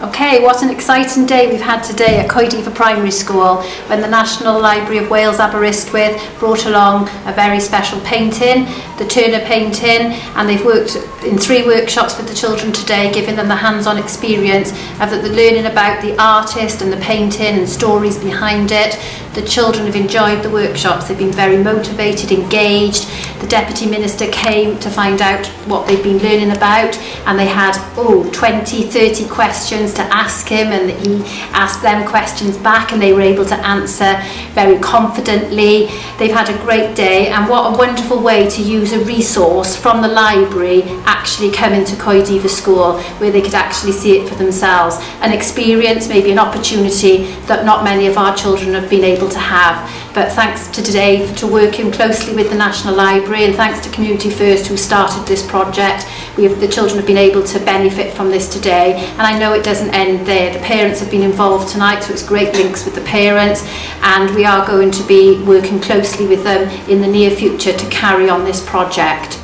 Okay, what an exciting day we've had today at Coed Primary School when the National Library of Wales Aberystwyth brought along a very special painting, the Turner painting, and they've worked in 3 workshops with the children today, giving them the hands-on experience of the learning about the artist and the painting and stories behind it. The children have enjoyed the workshops, they've been very motivated, engaged. The Deputy Minister came to find out what they've been learning about, and they had 20-30 questions to ask him, and he asked them questions back and they were able to answer very confidently. They've had a great day, and what a wonderful way to use a resource from the library actually coming to Coed School where they could actually see it for themselves. An experience, maybe an opportunity that not many of our children have been able to have. But thanks to today to working closely with the National Library, and thanks to Community First who started this project, the children have been able to benefit from this today. And I know it doesn't end there. The parents have been involved tonight, so it's great links with the parents, and we are going to be working closely with them in the near future to carry on this project.